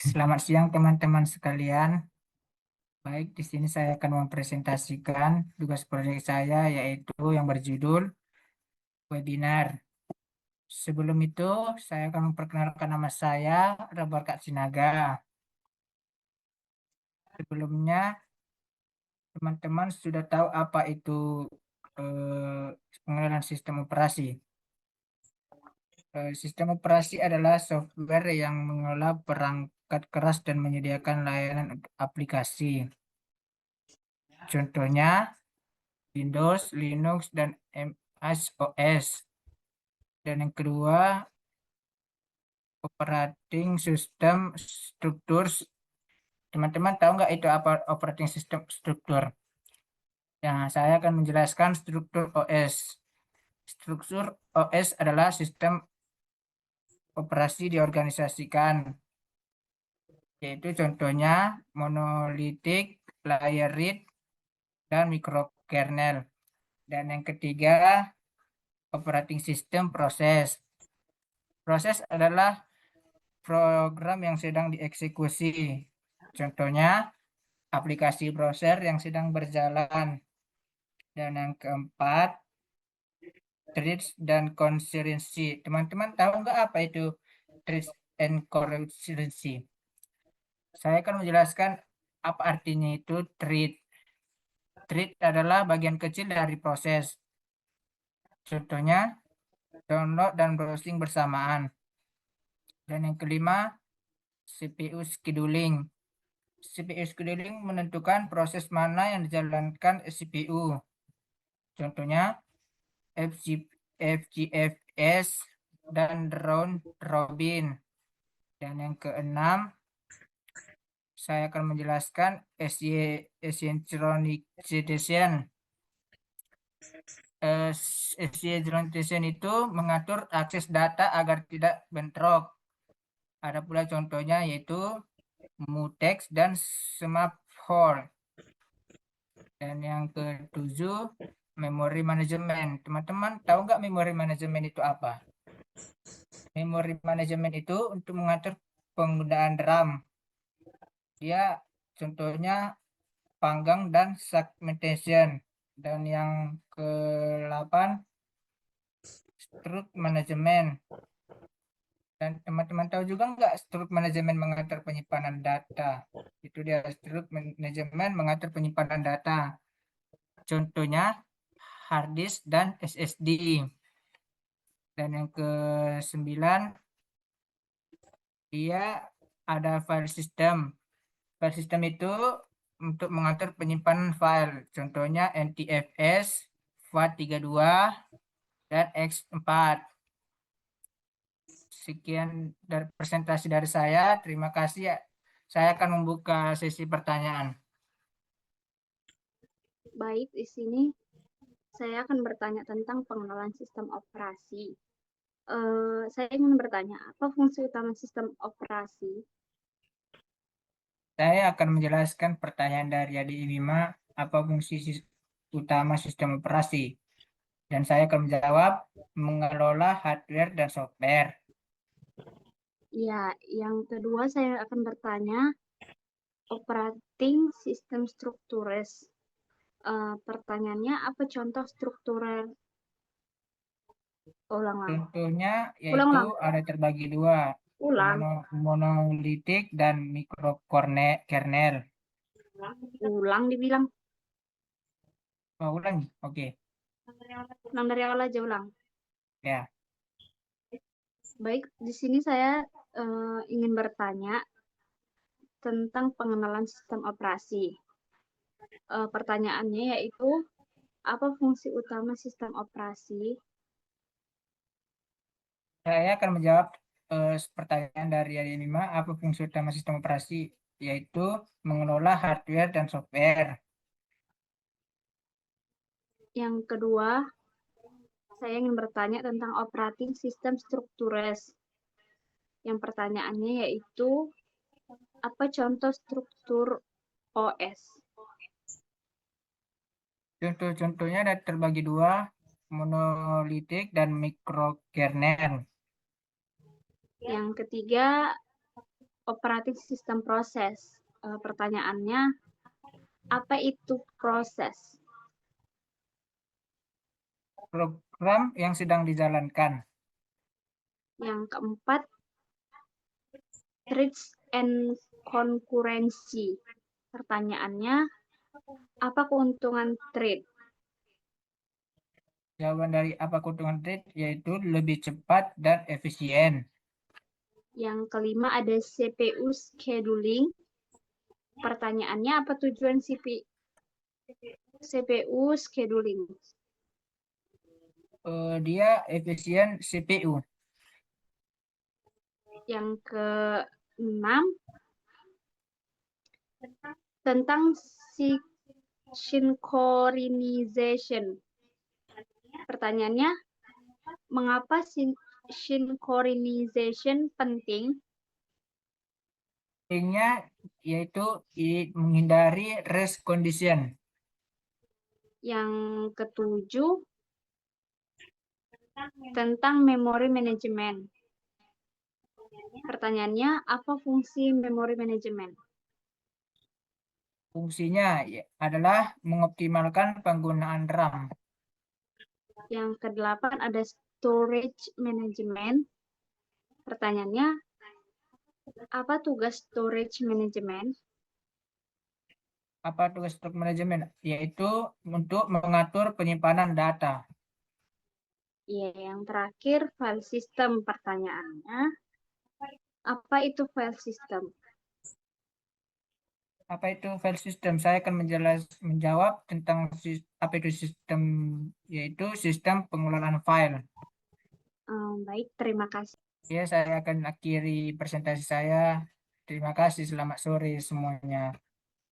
Selamat siang teman-teman sekalian. Baik, di sini saya akan mempresentasikan tugas proyek saya yaitu yang berjudul webinar. Sebelum itu, saya akan memperkenalkan nama saya, Rebarkat Sinaga. Sebelumnya, teman-teman sudah tahu apa itu pengenalan sistem operasi. Sistem operasi adalah software yang mengelola perangkat keras dan menyediakan layanan untuk aplikasi. Contohnya, Windows, Linux, dan MS OS. Dan yang kedua, operating system struktur. Teman-teman tahu nggak itu apa operating system struktur? Ya, saya akan menjelaskan struktur OS. Struktur OS adalah sistem operasi diorganisasikan, yaitu contohnya monolitik, layered, dan microkernel. Dan yang ketiga, operating system proses. Proses adalah program yang sedang dieksekusi. Contohnya, aplikasi browser yang sedang berjalan. Dan yang keempat, threads dan concurrency. Teman-teman tahu nggak apa itu threads and concurrency? Saya akan menjelaskan apa artinya itu thread. Thread adalah bagian kecil dari proses. Contohnya, download dan browsing bersamaan. Dan yang kelima, CPU scheduling. CPU scheduling menentukan proses mana yang dijalankan CPU. Contohnya FGFS dan round robin. Dan yang keenam, saya akan menjelaskan asynchronization. Asynchronization itu mengatur akses data agar tidak bentrok. Ada pula contohnya yaitu mutex dan semaphore. Dan yang ketujuh, memory management. Teman-teman tahu nggak memory management itu apa? Memory management itu untuk mengatur penggunaan RAM. Dia contohnya panggang dan segmentation. Dan yang ke-8, struktur manajemen. Dan teman-teman tahu juga nggak struktur manajemen mengatur penyimpanan data? Itu dia struktur manajemen mengatur penyimpanan data. Contohnya hard disk dan SSD. Dan yang ke-9, dia ada file system. File system itu untuk mengatur penyimpanan file. Contohnya NTFS, FAT32, dan X4. Sekian dari presentasi dari saya. Terima kasih ya. Saya akan membuka sesi pertanyaan. Baik, di sini saya akan bertanya tentang pengenalan sistem operasi. Saya ingin bertanya, apa fungsi utama sistem operasi? Saya akan menjelaskan pertanyaan dari Adi Bima, apa fungsi utama sistem operasi. Dan saya akan menjawab mengelola hardware dan software. Ya, yang kedua saya akan bertanya, operating system structures. Pertanyaannya, apa contoh struktural? Ulang-ulang. Contohnya yaitu Ulang-ulang. ada terbagi dua, Ulang. monolitik dan mikrokernel. Ulang dibilang. Oh, ulangi. Oke. Ulang dari awal aja, ulang. Ya. Baik, di sini saya ingin bertanya tentang pengenalan sistem operasi. Pertanyaannya yaitu, apa fungsi utama sistem operasi? Saya akan menjawab pertanyaan dari Adi Bima, apa fungsi utama sistem operasi, yaitu mengelola hardware dan software. Yang kedua, saya ingin bertanya tentang operating system structures. Yang pertanyaannya yaitu, apa contoh struktur OS? Contoh-contohnya ada terbagi dua, monolitik dan mikrokernel. Yang ketiga, operating system proses. Pertanyaannya, apa itu proses? Program yang sedang dijalankan. Yang keempat, threats and concurrency. Pertanyaannya, apa keuntungan thread? Jawaban dari apa keuntungan thread yaitu lebih cepat dan efisien. Yang kelima ada CPU scheduling. Pertanyaannya, apa tujuan CPU scheduling? Dia efisien CPU. Yang keenam, tentang synchronization. Pertanyaannya, mengapa synchronization penting? Pentingnya yaitu menghindari race condition. Yang ketujuh, tentang memory management. Pertanyaannya, apa fungsi memory management? Fungsinya adalah mengoptimalkan penggunaan RAM. Yang kedelapan ada storage management. Pertanyaannya, apa tugas storage management? Apa tugas storage management? Yaitu untuk mengatur penyimpanan data. Ya, yang terakhir file system. Pertanyaannya, apa itu file system? Apa itu file system? Saya akan menjawab tentang apa itu sistem, yaitu sistem pengelolaan file. Baik, terima kasih. Ya, saya akan akhiri presentasi saya. Terima kasih, selamat sore semuanya.